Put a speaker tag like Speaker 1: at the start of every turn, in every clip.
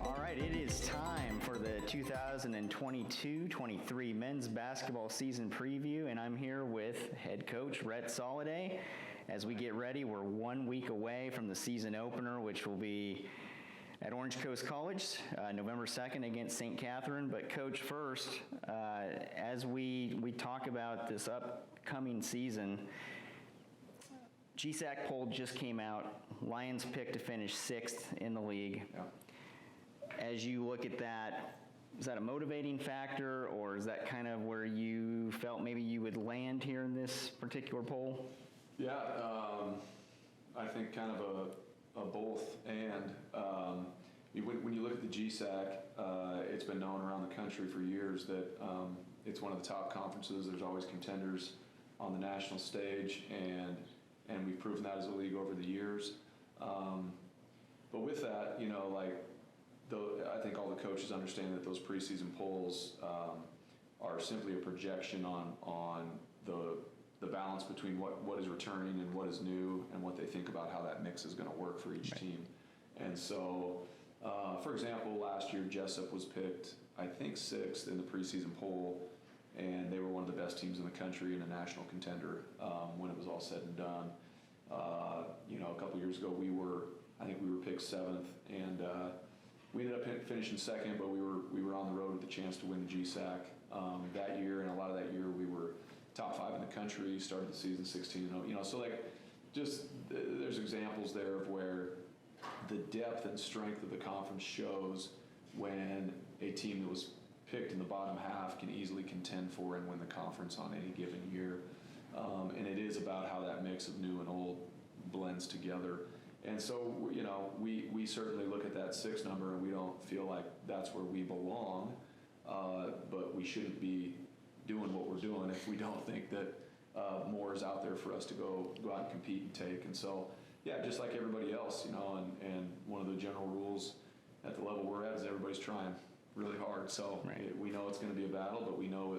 Speaker 1: All right, it is time for the 2022-23 men's basketball season preview, and I'm here with head coach Rhett Soliday. As we get ready, we're 1 week away from the season opener, which will be at Orange Coast College, November 2nd against St. Catherine. But Coach, first, as we talk about this upcoming season, GSAC poll just came out. Lions picked to finish 6th in the league.
Speaker 2: Yeah.
Speaker 1: As you look at that, is that a motivating factor, or is that kind of where you felt maybe you would land here in this particular poll?
Speaker 2: Yeah, I think kind of a both and. When you look at the GSAC, it's been known around the country for years that it's one of the top conferences. There's always contenders on the national stage, and we've proven that as a league over the years. But with that, I think all the coaches understand that those preseason polls are simply a projection on the balance between what is returning and what is new, and what they think about how that mix is going to work for each team. And so, for example, last year Jessup was picked, I think, 6th in the preseason poll, and they were one of the best teams in the country and a national contender when it was all said and done. A couple years ago I think we were picked 7th, and we ended up finishing 2nd, but we were on the road with the chance to win the GSAC that year, and a lot of that year we were top 5 in the country, started the season 16-0. So there's examples there of where the depth and strength of the conference shows when a team that was picked in the bottom half can easily contend for and win the conference on any given year. And it is about how that mix of new and old blends together. And so, we certainly look at that 6 number and we don't feel like that's where we belong, but we shouldn't be doing what we're doing if we don't think that more is out there for us to go out and compete and take. And so, yeah, just like everybody else, and one of the general rules at the level we're at is everybody's trying really hard. So we know it's going to be a battle, but we know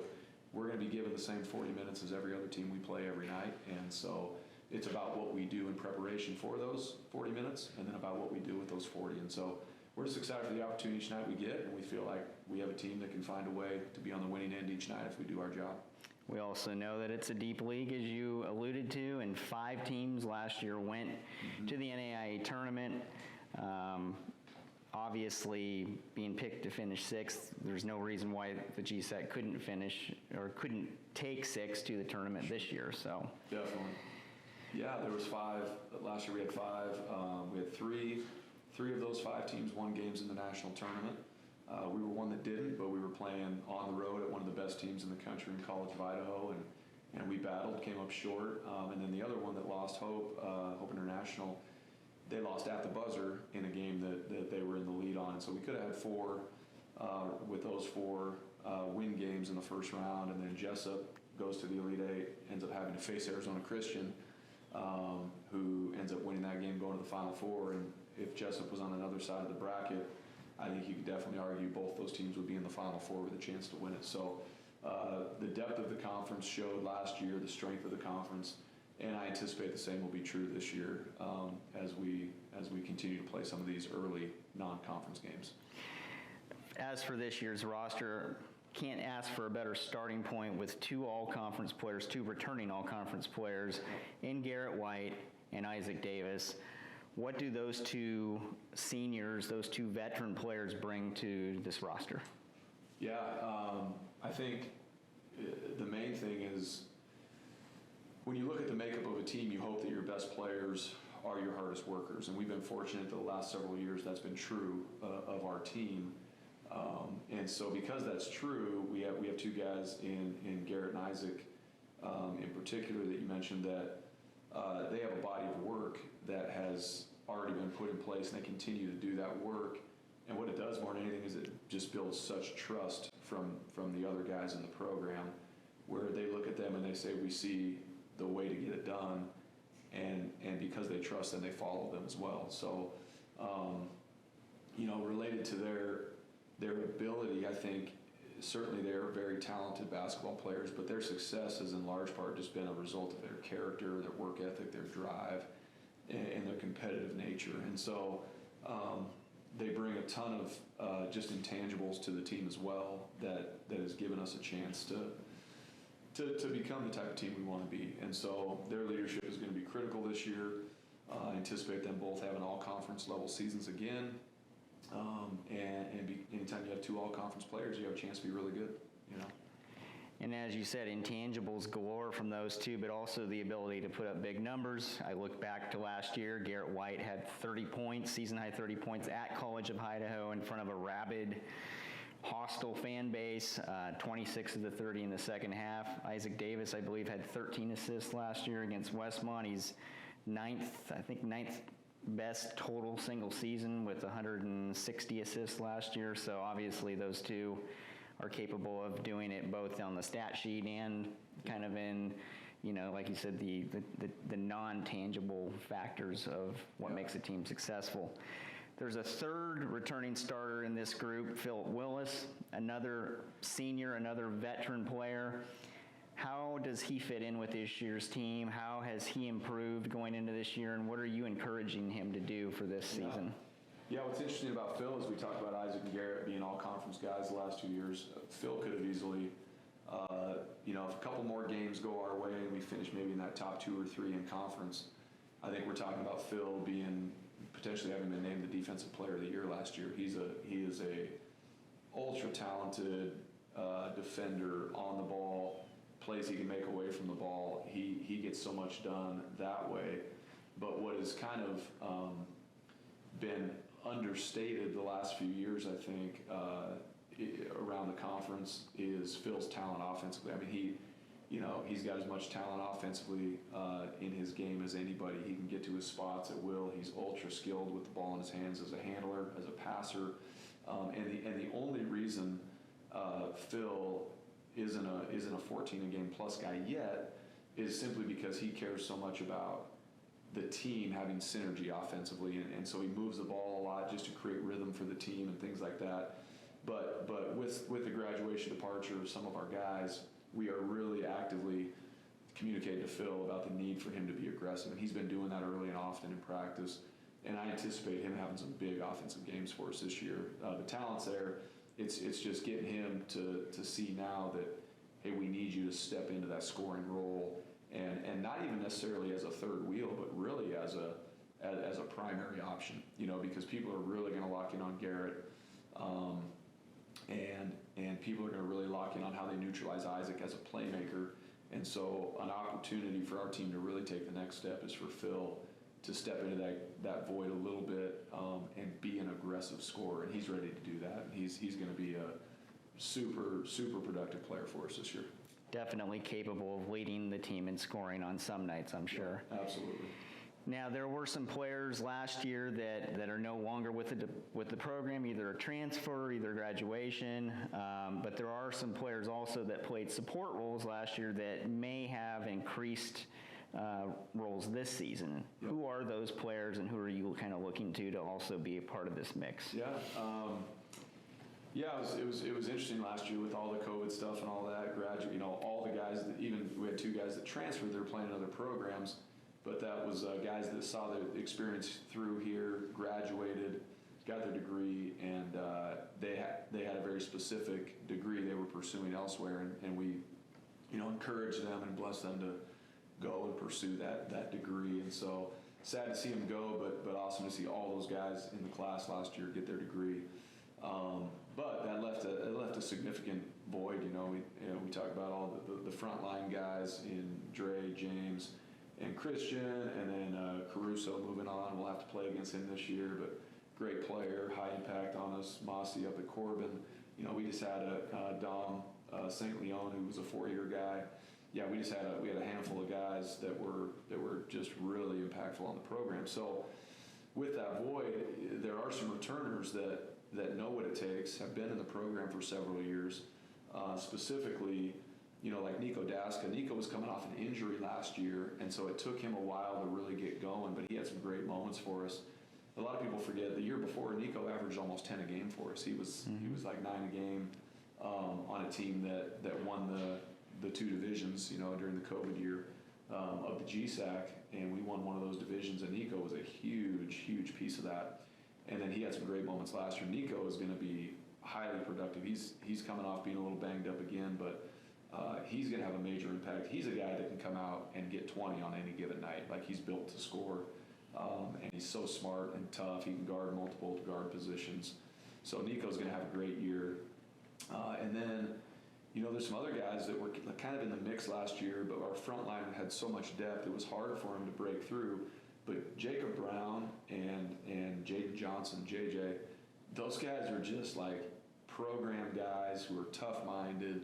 Speaker 2: we're going to be given the same 40 minutes as every other team we play every night. And so it's about what we do in preparation for those 40 minutes, and then about what we do with those 40. And so we're just excited for the opportunity each night we get, and we feel like we have a team that can find a way to be on the winning end each night if we do our job.
Speaker 1: We also know that it's a deep league, as you alluded to, and 5 teams last year went to the NAIA tournament. Obviously, being picked to finish 6th, there's no reason why the GSAC couldn't finish or couldn't take 6 to the tournament this year. So
Speaker 2: definitely. Yeah, there was 5. Last year we had 5. We had 3 of those 5 teams won games in the national tournament. We were one that didn't, but we were playing on the road at one of the best teams in the country in College of Idaho, and we battled, came up short. And then the other one that lost, Hope International, they lost at the buzzer in a game that they were in the lead on. And so we could have had 4 with those 4 win games in the first round, and then Jessup goes to the Elite 8, ends up having to face Arizona Christian, who ends up winning that game, going to the Final Four. And if Jessup was on another side of the bracket, I think you could definitely argue both those teams would be in the Final Four with a chance to win it. So the depth of the conference showed last year, the strength of the conference, and I anticipate the same will be true this year as we continue to play some of these early non-conference games.
Speaker 1: As for this year's roster, can't ask for a better starting point with 2 all-conference players, 2 returning all-conference players in Garrett White and Isaac Davis. What do those 2 seniors, those 2 veteran players bring to this roster?
Speaker 2: Yeah, I think the main thing is when you look at the makeup of a team, you hope that your best players are your hardest workers. And we've been fortunate the last several years that's been true of our team. And so because that's true, we have 2 guys in Garrett and Isaac in particular that you mentioned that they have a body of work that has already been put in place, and they continue to do that work. And what it does more than anything is it just builds such trust from the other guys in the program, where they look at them and they say, we see the way to get it done, and because they trust them, they follow them as well. So, related to their ability, I think certainly they are very talented basketball players, but their success has in large part just been a result of their character, their work ethic, their drive, and their competitive nature. And so they bring a ton of just intangibles to the team as well that has given us a chance to become the type of team we want to be. And so their leadership is going to be critical this year. I anticipate them both having all-conference level seasons again. Anytime you have two all-conference players, you have a chance to be really good, you know.
Speaker 1: And as you said, intangibles galore from those two, but also the ability to put up big numbers. I look back to last year, Garrett White had 30 points, season-high 30 points at College of Idaho in front of a rabid, hostile fan base, 26 of the 30 in the second half. Isaac Davis, I believe, had 13 assists last year against Westmont. He's ninth best total single season with 160 assists last year. So obviously those two are capable of doing it both on the stat sheet and kind of in, you know, like you said, the non-tangible factors of what makes a team successful. There's a third returning starter in this group, Philip Willis, another senior, another veteran player. How does he fit in with this year's team? How has he improved going into this year, and what are you encouraging him to do for this season?
Speaker 2: Yeah, what's interesting about Phil is we talked about Isaac and Garrett being all-conference guys the last 2 years. Phil could have easily, if a couple more games go our way and we finish maybe in that top 2 or 3 in conference, I think we're talking about Phil potentially having been named the Defensive Player of the Year last year. He is a ultra-talented defender on the ball, plays he can make away from the ball. He gets so much done that way. But what has kind of been understated the last few years, I think, around the conference is Phil's talent offensively. I mean, he's got as much talent offensively in his game as anybody. He can get to his spots at will. He's ultra skilled with the ball in his hands as a handler, as a passer. And the only reason Phil isn't a 14 a game plus guy yet is simply because he cares so much about the team having synergy offensively, and so he moves the ball a lot just to create rhythm for the team and things like that. But with the graduation departure of some of our guys, we are really actively communicating to Phil about the need for him to be aggressive, and he's been doing that early and often in practice. And I anticipate him having some big offensive games for us this year. The talent's there. It's just getting him to see now that, hey, we need you to step into that scoring role. And not even necessarily as a third wheel, but really as a primary option, because people are really going to lock in on Garrett, and people are going to really lock in on how they neutralize Isaac as a playmaker. And so an opportunity for our team to really take the next step is for Phil to step into that void a little bit and be an aggressive scorer, and he's ready to do that. And he's going to be a super, super productive player for us this year.
Speaker 1: Definitely capable of leading the team in scoring on some nights, I'm sure.
Speaker 2: Yeah, absolutely.
Speaker 1: Now, there were some players last year that are no longer with the program, either a transfer, either graduation, but there are some players also that played support roles last year that may have increased roles this season. Yep. Who are those players, and who are you kind of looking to also be a part of this mix?
Speaker 2: Yeah. It was interesting last year with all the COVID stuff and all that. All the guys we had 2 guys that transferred. They were playing in other programs, but that was guys that saw the experience through here, graduated, got their degree, and they had a very specific degree they were pursuing elsewhere, and we, encouraged them and blessed them to go and pursue that degree. And so sad to see them go, but awesome to see all those guys in the class last year get their degree. But that left a significant void. We talk about all the frontline guys in Dre, James, and Christian, and then Caruso moving on. We'll have to play against him this year, but great player, high impact on us. Mossy up at Corbin. We just had a Dom St. Leon, who was a 4-year guy. Yeah, we had a handful of guys that were just really impactful on the program. So with that void, there are some returners that know what it takes, have been in the program for several years. Specifically, like Nico Daska. Nico was coming off an injury last year, and so it took him a while to really get going, but he had some great moments for us. A lot of people forget the year before, Nico averaged almost 10 a game for us. He was like 9 a game on a team that won the 2 divisions, during the COVID year of the GSAC, and we won one of those divisions, and Nico was a huge, huge piece of that. And then he had some great moments last year. Nico is going to be highly productive. He's coming off being a little banged up again, but he's going to have a major impact. He's a guy that can come out and get 20 on any given night. Like, he's built to score, and he's so smart and tough. He can guard multiple guard positions. So Nico's going to have a great year. And then, there's some other guys that were kind of in the mix last year, but our front line had so much depth, it was hard for him to break through. But Jacob Brown and Jaden Johnson, JJ, those guys are just like program guys who are tough-minded.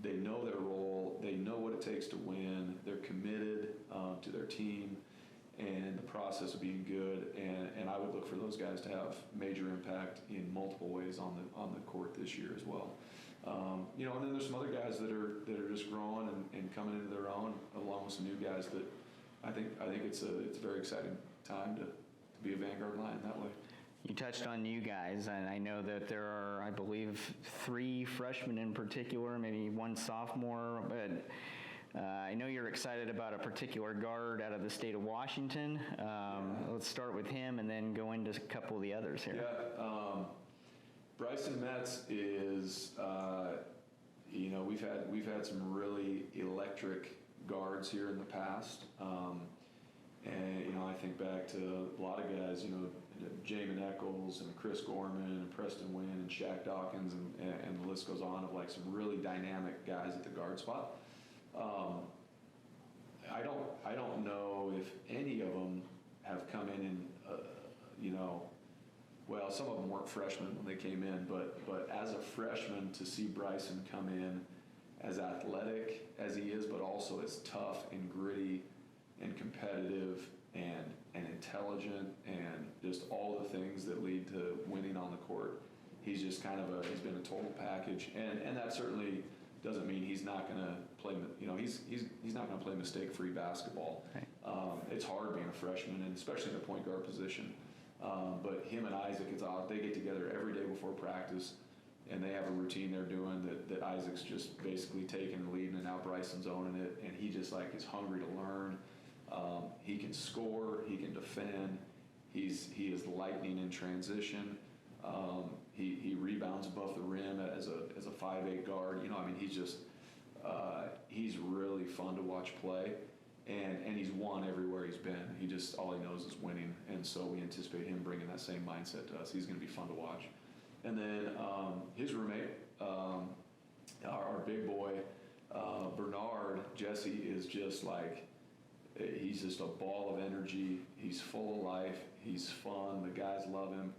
Speaker 2: They know their role. They know what it takes to win. They're committed to their team and the process of being good. And I would look for those guys to have major impact in multiple ways on the court this year as well. And then there's some other guys that are just growing and coming into their own, along with some new guys that I think it's a very exciting time to be a Vanguard Lion that way.
Speaker 1: You touched on you guys, and I know that there are, I believe, 3 freshmen in particular, maybe 1 sophomore, but I know you're excited about a particular guard out of the state of Washington. Let's start with him and then go into a couple of the others here.
Speaker 2: Yeah, Bryson Metz is, we've had some really electric guards here in the past. And, I think back to a lot of guys, Jamin Eccles and Chris Gorman and Preston Wynn and Shaq Dawkins and the list goes on of like some really dynamic guys at the guard spot. I don't know if any of them have come in and, well, some of them weren't freshmen when they came in, but as a freshman to see Bryson come in as athletic as he is, but also as tough and gritty and competitive and intelligent and just all the things that lead to winning on the court. He's just he's been a total package, and that certainly doesn't mean he's not going to play. He's not going to play mistake-free basketball.
Speaker 1: Right.
Speaker 2: It's hard being a freshman, and especially in the point guard position. But him and Isaac, they get together every day before practice, and they have a routine they're doing that Isaac's just basically taking and leading, and now Bryson's owning it, and he just is hungry to learn. He can score, he can defend, he is lightning in transition. He rebounds above the rim as a 5'8" guard. He's really fun to watch play, and he's won everywhere he's been. All he knows is winning, and so we anticipate him bringing that same mindset to us. He's going to be fun to watch. And then his roommate, our big boy, Bernard Jesse, is just he's just a ball of energy. He's full of life. He's fun. The guys love him.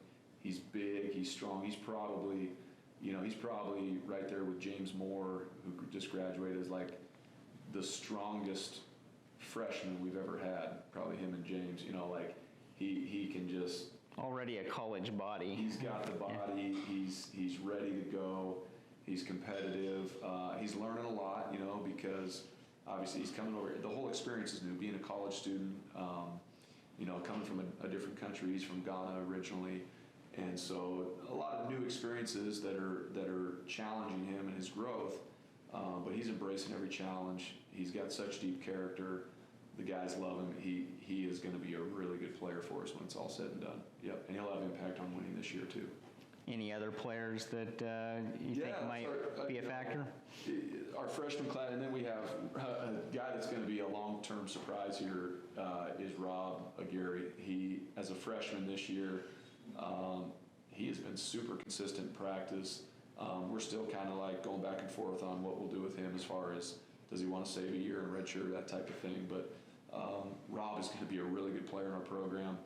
Speaker 2: He's big. He's strong. He's probably right there with James Moore, who just graduated, as the strongest freshman we've ever had. Probably him and James. He can just
Speaker 1: already a college body.
Speaker 2: He's got the body. He's ready to go. He's competitive. He's learning a lot. Because obviously he's coming over. The whole experience is new. Being a college student, coming from a different country. He's from Ghana originally, and so a lot of new experiences that are challenging him and his growth. But he's embracing every challenge. He's got such deep character. The guys love him. He is going to be a really good player for us when it's all said and done. Yep, and he'll have impact on winning this year too.
Speaker 1: Any other players that you think might be a factor?
Speaker 2: Our freshman class, and then we have a guy that's going to be a long-term surprise here is Rob Aguirre. He, as a freshman this year, he has been super consistent in practice. We're still kind of going back and forth on what we'll do with him as far as does he want to save a year in redshirt, that type of thing. But Rob is going to be a really good player in our program.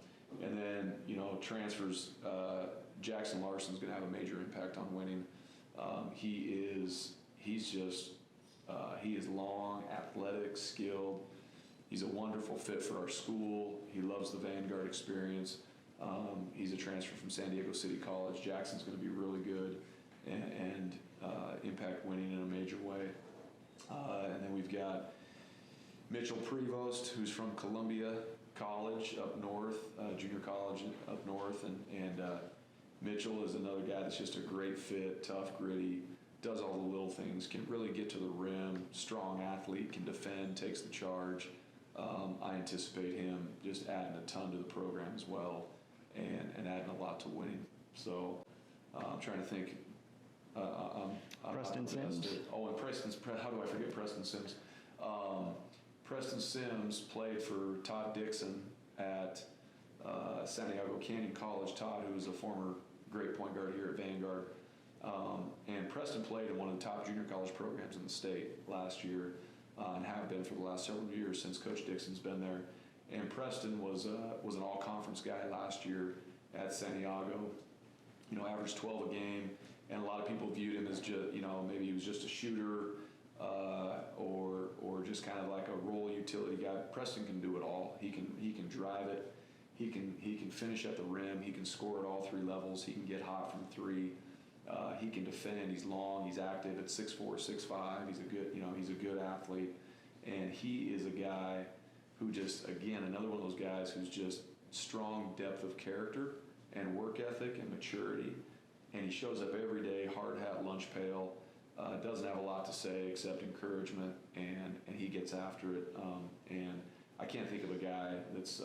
Speaker 2: And then, transfers, Jackson Larson's going to have a major impact on winning. He is long, athletic, skilled. He's a wonderful fit for our school. He loves the Vanguard experience. He's a transfer from San Diego City College. Jackson's going to be really good and impact winning in a major way. And then we've got Mitchell Prevost, who's from Columbia College up north, junior college up north, and Mitchell is another guy that's just a great fit, tough, gritty, does all the little things, can really get to the rim, strong athlete, can defend, takes the charge. I anticipate him just adding a ton to the program as well. and adding a lot to winning. So I'm trying to think.
Speaker 1: Preston Sims.
Speaker 2: Oh, and how do I forget Preston Sims? Preston Sims played for Todd Dixon at Santiago Canyon College. Todd, who was a former great point guard here at Vanguard. And Preston played in one of the top junior college programs in the state last year, and have been for the last several years since Coach Dixon's been there. And Preston was an all-conference guy last year at Santiago. Averaged 12 a game, and a lot of people viewed him as just, maybe he was just a shooter, or just kind of like a role utility guy. Preston can do it all. He can drive it. He can finish at the rim. He can score at all three levels. He can get hot from three. He can defend. He's long. He's active at 6'4", 6'5". He's a good athlete, and he is a guy who just, again, another one of those guys who's just strong depth of character and work ethic and maturity. And he shows up every day, hard hat, lunch pail. Doesn't have a lot to say except encouragement, and he gets after it. And I can't think of a guy that's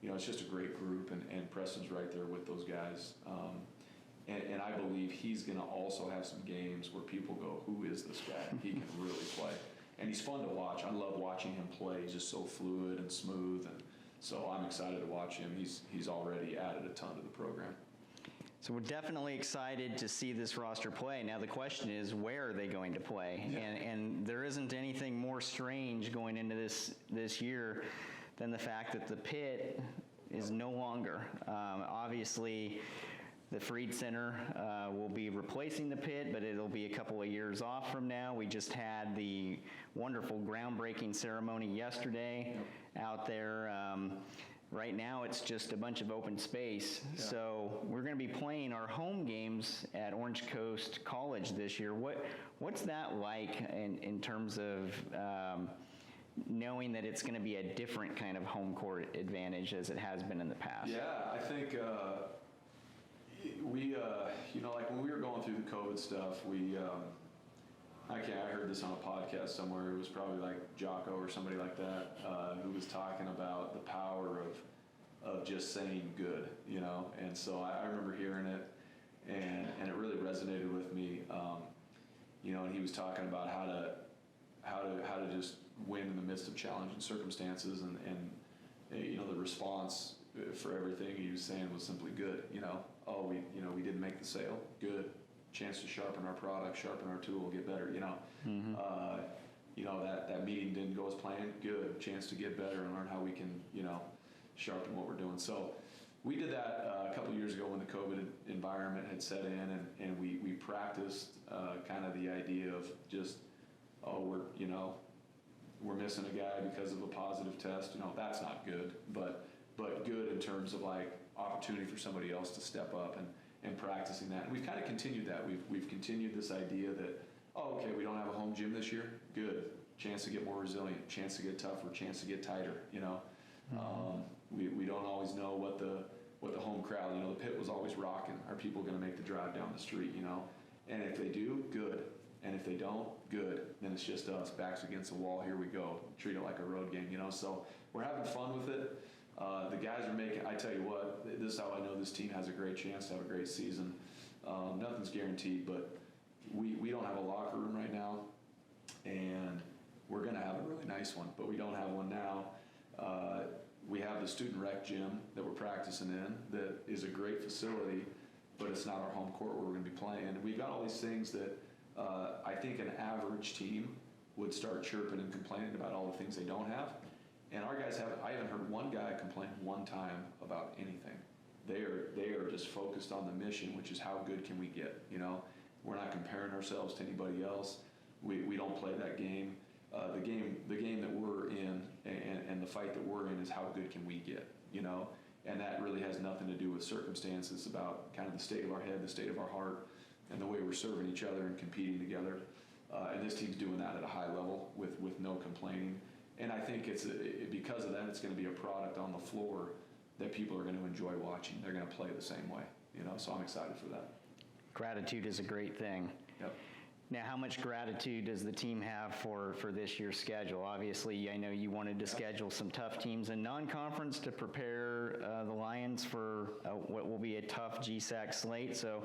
Speaker 2: it's just a great group, and Preston's right there with those guys. And I believe he's going to also have some games where people go, who is this guy? He can really play. And he's fun to watch. I love watching him play. He's just so fluid and smooth. And so I'm excited to watch him. He's already added a ton to the program.
Speaker 1: So we're definitely excited to see this roster play. Now the question is, where are they going to play?
Speaker 2: Yeah.
Speaker 1: And there isn't anything more strange going into this year than the fact that the pit is no longer. Obviously, the Freed Center will be replacing the pit, but it'll be a couple of years off from now. We just had the wonderful groundbreaking ceremony yesterday out there. Right now, it's just a bunch of open space. Yeah. So we're going to be playing our home games at Orange Coast College this year. What's that like in terms of knowing that it's going to be a different kind of home court advantage as it has been in the past?
Speaker 2: Yeah, I think we, like when we were going through the COVID stuff, I heard this on a podcast somewhere. It was probably like Jocko or somebody like that who was talking about the power of just saying good, And so I remember hearing it, and it really resonated with me, And he was talking about how to just win in the midst of challenging circumstances, and the response for everything he was saying was simply good. Oh, we didn't make the sale, good. Chance to sharpen our product, sharpen our tool, get better.
Speaker 1: Mm-hmm.
Speaker 2: That meeting didn't go as planned, good. Chance to get better and learn how we can sharpen what we're doing. So we did that a couple of years ago when the COVID environment had set in, and we practiced kind of the idea of just, we're missing a guy because of a positive test. That's not good, but good in terms of like opportunity for somebody else to step up and practicing that. And we've kind of continued that. We've continued this idea that, we don't have a home gym this year, good. Chance to get more resilient, chance to get tougher, chance to get tighter, Mm-hmm. We don't always know what the home crowd, the pit was always rocking. Are people going to make the drive down the street, And if they do, good. And if they don't, good. Then it's just us, backs against the wall, here we go. Treat it like a road game, So we're having fun with it. The guys are making, I tell you what, this is how I know this team has a great chance to have a great season. Nothing's guaranteed, but we don't have a locker room right now, and we're going to have a really nice one, but we don't have one now. We have the student rec gym that we're practicing in that is a great facility, but it's not our home court where we're going to be playing. We've got all these things that I think an average team would start chirping and complaining about all the things they don't have. And our guys I haven't heard one guy complain one time about anything. They are just focused on the mission, which is how good can we get, We're not comparing ourselves to anybody else. We don't play that game. The game that we're in and the fight that we're in is how good can we get, And that really has nothing to do with circumstances, about kind of the state of our head, the state of our heart, and the way we're serving each other and competing together. And this team's doing that at a high level with no complaining. And I think because of that, it's going to be a product on the floor that people are going to enjoy watching. They're going to play the same way, So I'm excited for that.
Speaker 1: Gratitude is a great thing.
Speaker 2: Yep.
Speaker 1: Now, how much gratitude does the team have for this year's schedule? Obviously, I know you wanted to schedule some tough teams in non-conference to prepare the Lions for what will be a tough GSAC slate. So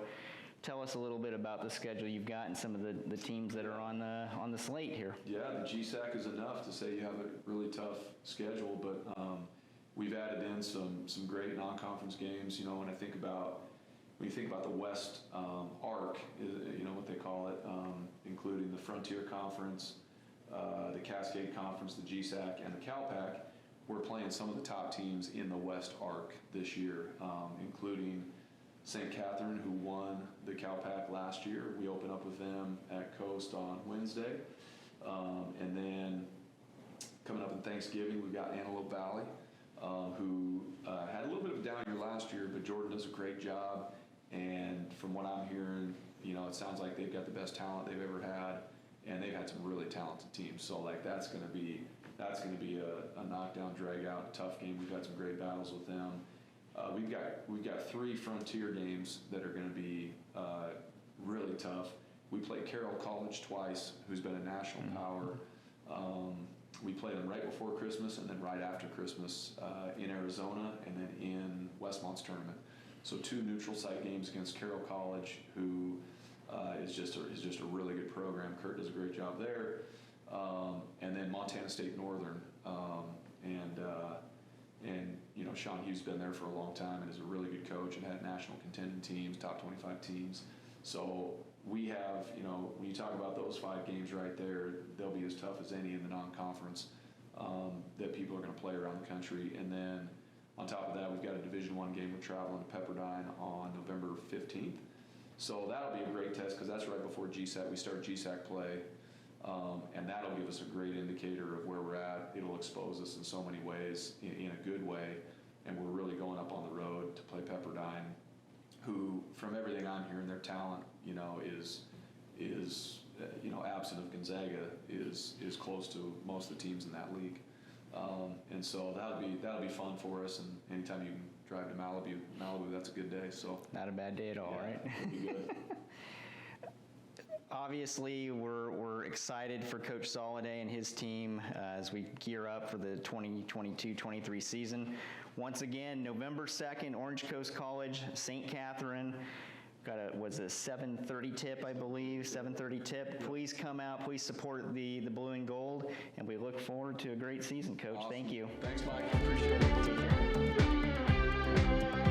Speaker 1: tell us a little bit about the schedule you've got and some of the teams that are on the slate here.
Speaker 2: Yeah, the GSAC is enough to say you have a really tough schedule, but we've added in some great non-conference games. You know, when you think about the West Arc, you know what they call it, including the Frontier Conference, the Cascade Conference, the GSAC, and the CalPAC, we're playing some of the top teams in the West Arc this year, including St. Catherine, who won the CalPAC last year. We open up with them at Coast on Wednesday. And then coming up in Thanksgiving, we've got Antelope Valley, who had a little bit of a down year last year, but Jordan does a great job. And from what I'm hearing, you know, it sounds like they've got the best talent they've ever had, and they've had some really talented teams. So like that's going to be a knockdown, drag out, tough game. We've got some great battles with them. We've got 3 Frontier games that are going to be really tough. We played Carroll College twice, who's been a national power. We played them right before Christmas and then right after Christmas in Arizona and then in Westmont's tournament. So 2 neutral site games against Carroll College, who is just a really good program. Kurt does a great job there. And then Montana State Northern, and you know, Sean Hughes been there for a long time and is a really good coach and had national contending teams, top 25 teams. So we have, you know, when you talk about those 5 games right there, they'll be as tough as any in the non-conference that people are going to play around the country. And then on top of that, we've got a Division I game. We're traveling to Pepperdine on November 15th. So that'll be a great test because that's right before GSAC. We start GSAC play. And that'll give us a great indicator of where we're at. It'll expose us in so many ways, in a good way. And we're really going up on the road to play Pepperdine, who, from everything I'm hearing, their talent, you know, is you know, absent of Gonzaga, is close to most of the teams in that league. And so that'll be fun for us. And anytime you can drive to Malibu, that's a good day. So
Speaker 1: not a bad day at all,
Speaker 2: yeah,
Speaker 1: right?
Speaker 2: It'll be good.
Speaker 1: Obviously, we're excited for Coach Soliday and his team as we gear up for the 2022-23 season. Once again, November 2nd, Orange Coast College, St. Catherine. Got a 7:30 tip, I believe, 7:30 tip. Please come out. Please support the blue and gold, and we look forward to a great season, Coach.
Speaker 2: Awesome.
Speaker 1: Thank you.
Speaker 2: Thanks, Mike. Appreciate it.
Speaker 1: Take care.